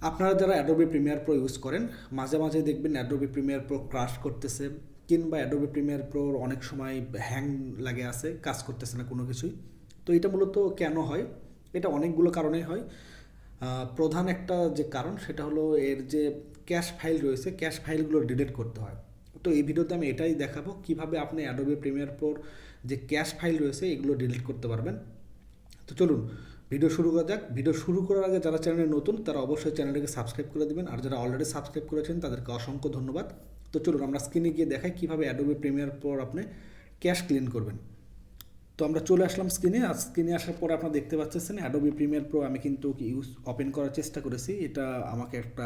আপনারা যারা Adobe Premiere Pro use করেন মাঝে মাঝে দেখবেন অ্যাডোবি প্রিমিয়ার প্রো ক্রাশ করতেছে, কিংবা অ্যাডোবি প্রিমিয়ার প্রোর অনেক সময় হ্যাং লাগে আছে, কাজ করতেছে না কোনো কিছুই। তো এটা মূলত কেন হয়? এটা অনেকগুলো কারণেই হয়। প্রধান একটা যে কারণ সেটা হলো এর যে ক্যাশ ফাইল রয়েছে, ক্যাশ ফাইলগুলো ডিলিট করতে হয়। তো এই ভিডিওতে আমি এটাই দেখাবো কিভাবে আপনি অ্যাডোবি প্রিমিয়ার প্রোর যে ক্যাশ ফাইল রয়েছে এগুলো ডিলিট করতে পারবেন। তো চলুন ভিডিও শুরু করা যাক। ভিডিও শুরু করার আগে যারা চ্যানেলে নতুন তারা অবশ্যই চ্যানেলটাকে সাবস্ক্রাইব করে দেবেন, আর যারা অলরেডি সাবস্ক্রাইব করেছেন তাদেরকে অসংখ্য ধন্যবাদ। তো চলুন আমরা স্ক্রিনে গিয়ে দেখাই কীভাবে অ্যাডোবি প্রিমিয়ার প্রো আপনি ক্যাশ ক্লিন করবেন। তো আমরা চলে আসলাম স্ক্রিনে। আর স্ক্রিনে আসার পরে আপনারা দেখতে পাচ্ছেন অ্যাডোবি প্রিমিয়ার প্রো আমি কিন্তু ওপেন করার চেষ্টা করেছি। এটা আমাকে একটা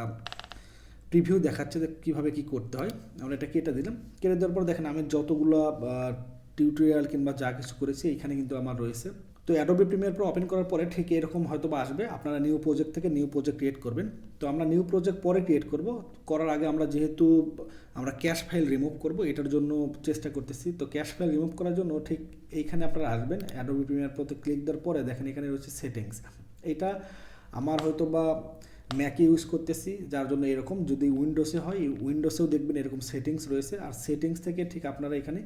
প্রিভিউ দেখাচ্ছে যে কীভাবে কী করতে হয়। আমরা এটা কেটে দিলাম। কেটে দেওয়ার পর দেখেন আমি যতগুলো টিউটোরিয়াল কিংবা যা কিছু করেছি এখানে কিন্তু আমার রয়েছে। তো অ্যাডোবি প্রিমিয়ার প্রো ওপেন করার পরে ঠিক এরকম হয়তো বা আসবে, আপনারা নিউ প্রজেক্ট থেকে নিউ প্রজেক্ট ক্রিয়েট করবেন। তো আমরা নিউ প্রজেক্ট পরে ক্রিয়েট করব, করার আগে আমরা যেহেতু আমরা ক্যাশ ফাইল রিমুভ করব এটার জন্য চেষ্টা করতেছি। তো ক্যাশ ফাইল রিমুভ করার জন্য ঠিক এইখানে আপনারা আসবেন, অ্যাডোবি প্রিমিয়ার প্রোতে ক্লিক দেওয়ার পরে দেখেন এখানে রয়েছে সেটিংস। এটা আমার হয়তো বা ম্যাকে ইউজ করতেছি যার জন্য এরকম, যদি উইন্ডোজে হয় উইন্ডোজেও দেখবেন এরকম সেটিংস রয়েছে। আর সেটিংস থেকে ঠিক আপনারা এখানে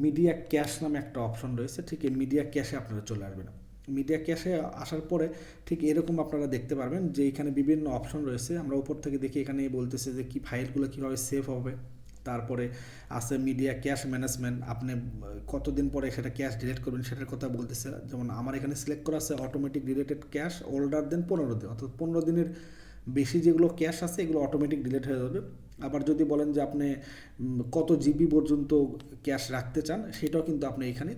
মিডিয়া ক্যাশ নামে একটা অপশন রয়েছে, ঠিক এই মিডিয়া ক্যাশে আপনারা চলে আসবেন। মিডিয়া ক্যাশে আসার পরে ঠিক এরকম আপনারা দেখতে পারবেন যে এখানে বিভিন্ন অপশন রয়েছে। আমরা উপর থেকে দেখি এখানে বলতেছে যে কি ফাইলগুলো কীভাবে সেভ হবে। তারপরে আছে মিডিয়া ক্যাশ ম্যানেজমেন্ট, আপনি কতদিন পরে সেটা ক্যাশ ডিলিট করবেন সেটার কথা বলতেছে। যেমন আমার এখানে সিলেক্ট করা আছে automatic deleted cash older than 15 দিন, অর্থাৎ 15 দিনের বেশি যেগুলো ক্যাশ আছে এগুলো অটোমেটিক ডিলিট হয়ে যাবে। আবার যদি বলেন যে আপনি কত জিবি পর্যন্ত ক্যাশ রাখতে চান সেটাও কিন্তু আপনি এখানে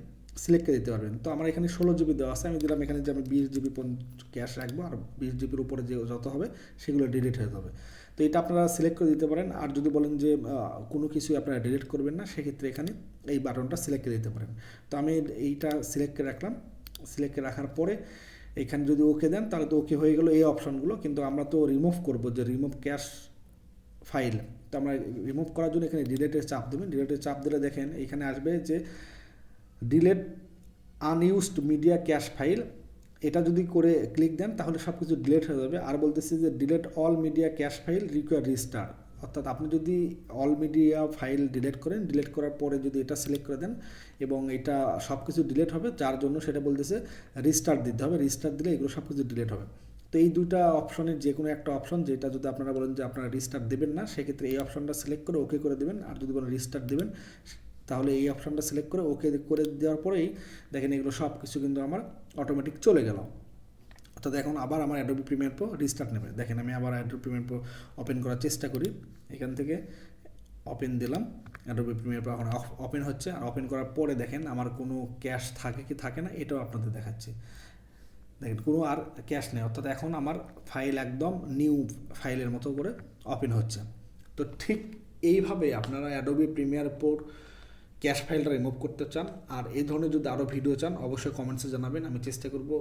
সিলেক্ট করে দিতে পারবেন। তো আমার এখানে 16 জিবি দেওয়া আছে, আমি দিলাম এখানে যে আমি 20 জিবি ক্যাশ রাখবো, আর 20 জিবির উপরে যে যত হবে সেগুলো ডিলিট হয়ে যাবে। তো এটা আপনারা সিলেক্ট করে দিতে পারেন। আর যদি বলেন যে কোনো কিছুই আপনারা ডিলিট করবেন না সেক্ষেত্রে এখানে এই বাটনটা সিলেক্ট করে দিতে পারেন। তো আমি এইটা সিলেক্ট করে রাখলাম। সিলেক্ট করে রাখার পরে এখানে যদি ওকে দেন তাহলে তো ওকে হয়ে গেলো এই অপশনগুলো। কিন্তু আমরা তো রিমুভ করব, যে রিমুভ ক্যাশ ফাইল। তো আমরা রিমুভ করার জন্য এখানে ডিলেটের চাপ দেবেন। ডিলেটের চাপ দিলে দেখেন এখানে আসবে যে delete unused media cash file. এটা যদি করে ক্লিক দেন তাহলে সব কিছু ডিলেট হয়ে যাবে। আর বলতেছি যে delete all media cash file require restart, অর্থাৎ আপনি যদি অল মিডিয়া ফাইল ডিলিট করেন, ডিলিট করার পরে যদি এটা সিলেক্ট করে দেন এবং এটা সব কিছু ডিলিট হবে, যার জন্য সেটা বলতেছে রিস্টার্ট দিতে হবে। রিস্টার্ট দিলে এগুলো সব কিছু ডিলিট হবে। তো এই দুইটা অপশনের যে কোনো একটা অপশন, যেটা যদি আপনারা বলেন যে আপনারা রিস্টার্ট দেবেন না সেক্ষেত্রে এই অপশনটা সিলেক্ট করে ওকে করে দেবেন। আর যদি বলেন রিস্টার্ট দেবেন তাহলে এই অপশনটা সিলেক্ট করে ওকে করে দেওয়ার পরেই দেখেন এগুলো সব কিছু কিন্তু আমার অটোমেটিক চলে গেল। অর্থাৎ এখন আবার আমার অ্যাডোবি প্রিমিয়ার প্রো রিস্টার্ট নেবে। দেখেন আমি আবার অ্যাডোবি প্রিমিয়ার প্রো ওপেন করার চেষ্টা করি। এখান থেকে ওপেন দিলাম, অ্যাডোবি প্রিমিয়ার প্রো এখন ওপেন হচ্ছে। আর ওপেন করার পরে দেখেন আমার কোনো ক্যাশ থাকে কি থাকে না এটাও আপনাদের দেখাচ্ছে। দেখেন কোনো আর ক্যাশ নেই, অর্থাৎ এখন আমার ফাইল একদম নিউ ফাইলের মতো করে ওপেন হচ্ছে। তো ঠিক এইভাবে আপনারা অ্যাডোবি প্রিমিয়ার প্রোর ক্যাশ ফাইলটা রিমুভ করতে চান। আর এই ধরনের যদি আরও ভিডিও চান অবশ্যই কমেন্টসে জানাবেন, আমি চেষ্টা করব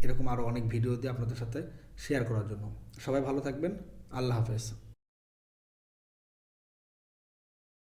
এরকম আরও অনেক ভিডিও দিয়ে আপনাদের সাথে শেয়ার করার জন্য। সবাই ভালো থাকবেন, আল্লাহ হাফেজ।